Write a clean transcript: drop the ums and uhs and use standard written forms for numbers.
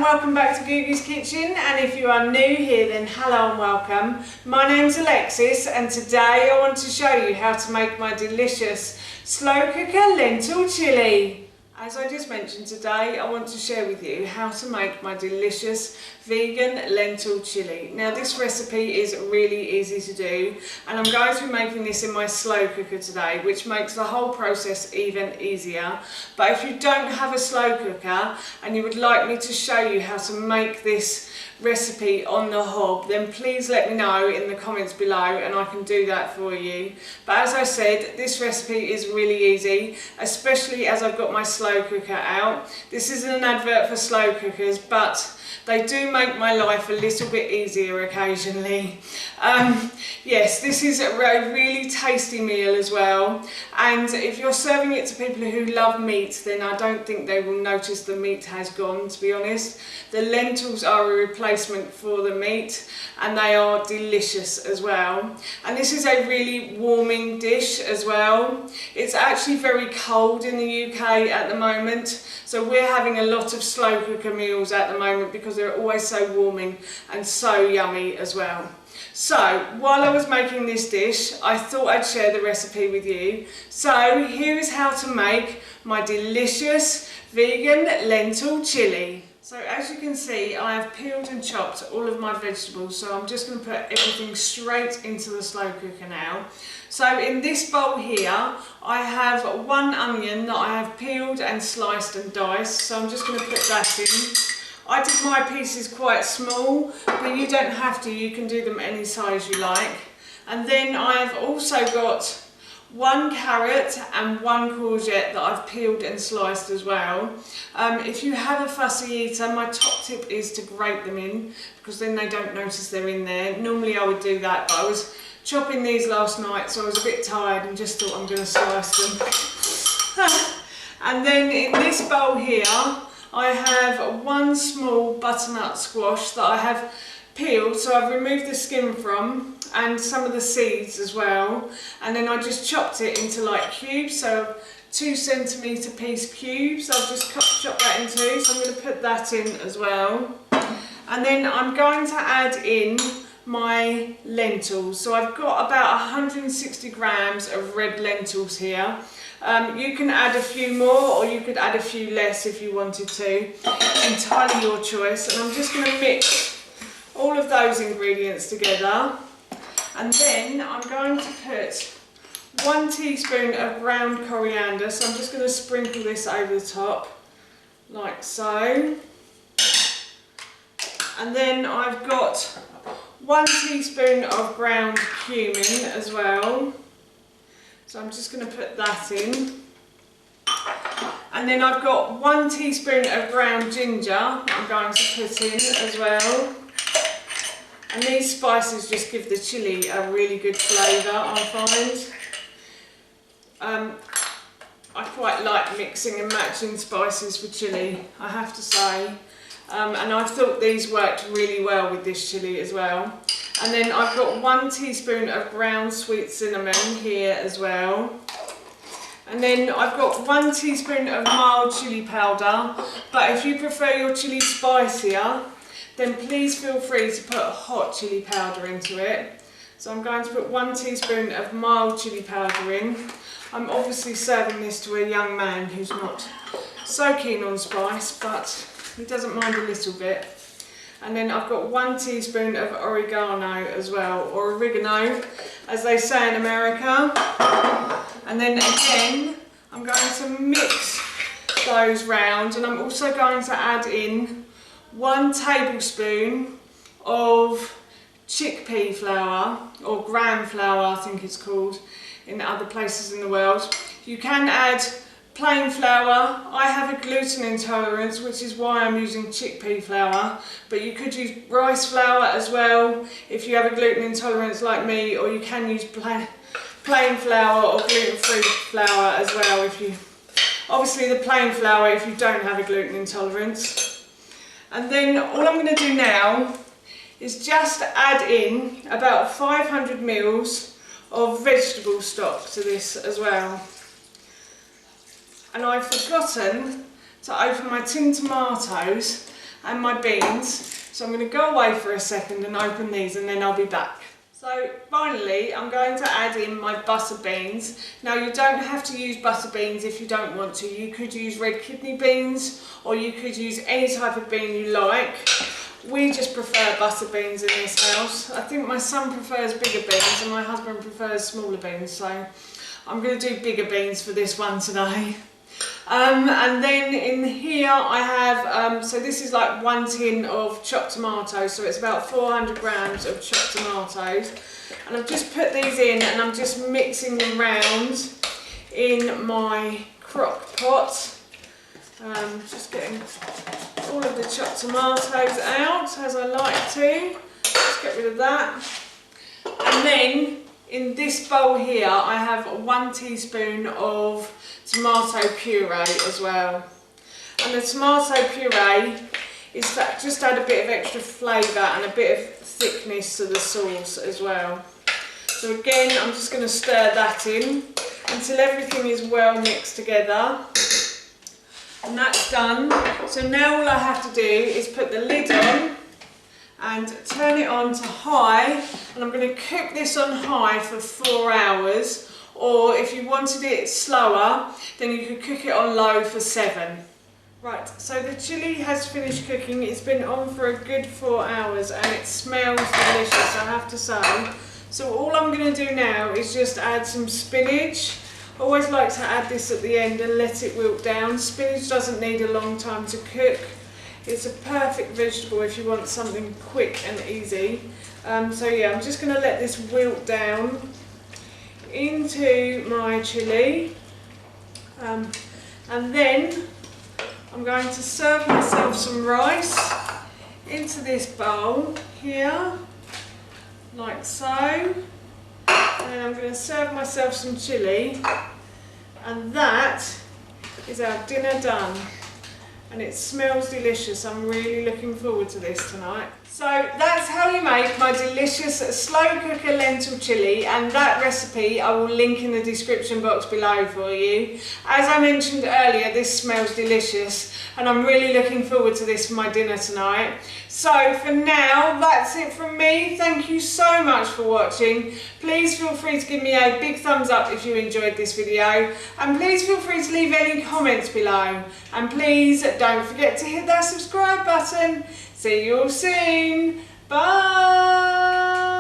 and welcome back to Googie's Kitchen, and if you are new here then hello and welcome. My name's Alexis and today I want to show you how to make my delicious slow cooker lentil chilli. As I just mentioned, today I want to share with you how to make my delicious vegan lentil chilli. Now this recipe is really easy to do and I'm going to be making this in my slow cooker today, which makes the whole process even easier. But if you don't have a slow cooker and you would like me to show you how to make this recipe on the hob, then please let me know in the comments below and I can do that for you. But as I said, this recipe is really easy, especially as I've got my slow cooker out. This isn't an advert for slow cookers, but they do make my life a little bit easier occasionally. Yes, this is a really tasty meal as well, and if you're serving it to people who love meat, then I don't think they will notice the meat has gone, to be honest. The lentils are a replacement for the meat and they are delicious as well. And this is a really warming dish as well. It's actually very cold in the UK at the moment, so we're having a lot of slow cooker meals at the moment because they're always so warming and so yummy as well. So while I was making this dish, I thought I'd share the recipe with you. So here is how to make my delicious vegan lentil chilli. So as you can see, I have peeled and chopped all of my vegetables, so I'm just going to put everything straight into the slow cooker now. So in this bowl here, I have one onion that I have peeled and sliced and diced, so I'm just going to put that in. I did my pieces quite small, but you don't have to, you can do them any size you like. And then I have also got one carrot and one courgette that I've peeled and sliced as well. If you have a fussy eater, my top tip is to grate them in, because then they don't notice they're in there. Normally I would do that, but I was chopping these last night, so I was a bit tired and just thought I'm going to slice them. And then in this bowl here, I have one small butternut squash that I have peeled, so I've removed the skin from, and some of the seeds as well, and then I just chopped it into like cubes, so 2 centimetre piece cubes. I've just chopped that in two, so I'm going to put that in as well. And then I'm going to add in my lentils. So I've got about 160 grams of red lentils here. You can add a few more or you could add a few less if you wanted to, entirely your choice. And I'm just going to mix all of those ingredients together, and then I'm going to put 1 teaspoon of ground coriander, so I'm just going to sprinkle this over the top like so. And then I've got 1 teaspoon of ground cumin as well, so I'm just going to put that in. And then I've got 1 teaspoon of ground ginger I'm going to put in as well. And these spices just give the chilli a really good flavour, I find. I quite like mixing and matching spices with chilli, I have to say. And I thought these worked really well with this chilli as well. And then I've got 1 teaspoon of ground sweet cinnamon here as well. And then I've got 1 teaspoon of mild chilli powder, but if you prefer your chilli spicier, then please feel free to put hot chilli powder into it. So I'm going to put 1 teaspoon of mild chilli powder in. I'm obviously serving this to a young man who's not so keen on spice, but he doesn't mind a little bit. And then I've got 1 teaspoon of oregano as well, or oregano as they say in America. And then again, I'm going to mix those round, and I'm also going to add in 1 tablespoon of chickpea flour, or gram flour I think it's called in other places in the world. You can add plain flour. I have a gluten intolerance, which is why I'm using chickpea flour, but you could use rice flour as well if you have a gluten intolerance like me, or you can use plain flour or gluten-free flour as well, if you obviously the plain flour if you don't have a gluten intolerance. And then all I'm going to do now is just add in about 500 mils of vegetable stock to this as well. And I've forgotten to open my tin tomatoes, and my beans. So I'm going to go away for a second and open these, and then I'll be back. So finally, I'm going to add in my butter beans. Now you don't have to use butter beans if you don't want to. You could use red kidney beans, or you could use any type of bean you like. We just prefer butter beans in this house. I think my son prefers bigger beans and my husband prefers smaller beans, so I'm going to do bigger beans for this one today. And then in here I have, so this is like 1 tin of chopped tomatoes, so it's about 400 grams of chopped tomatoes. And I've just put these in and I'm just mixing them round in my crock pot. Just getting all of the chopped tomatoes out as I like to. Just get rid of that. And then in this bowl here I have 1 teaspoon of tomato puree as well. And the tomato puree is that just add a bit of extra flavour and a bit of thickness to the sauce as well. So again, I'm just going to stir that in until everything is well mixed together. And that's done. So now all I have to do is put the lid on and turn it on to high, and I'm going to cook this on high for 4 hours. Or if you wanted it slower, then you could cook it on low for 7. Right, so the chilli has finished cooking. It's been on for a good 4 hours and it smells delicious, I have to say. So all I'm going to do now is just add some spinach. I always like to add this at the end and let it wilt down. Spinach doesn't need a long time to cook. It's a perfect vegetable if you want something quick and easy. So yeah, I'm just going to let this wilt down into my chilli, and then I'm going to serve myself some rice into this bowl here, like so, and I'm going to serve myself some chilli, and that is our dinner done. And it smells delicious. I'm really looking forward to this tonight. So that's how you make my delicious slow cooker lentil chilli, and that recipe I will link in the description box below for you. As I mentioned earlier, this smells delicious and I'm really looking forward to this for my dinner tonight. So for now, that's it from me. Thank you so much for watching. Please feel free to give me a big thumbs up if you enjoyed this video, and please feel free to leave any comments below, and please don't forget to hit that subscribe button. See you all soon. Bye.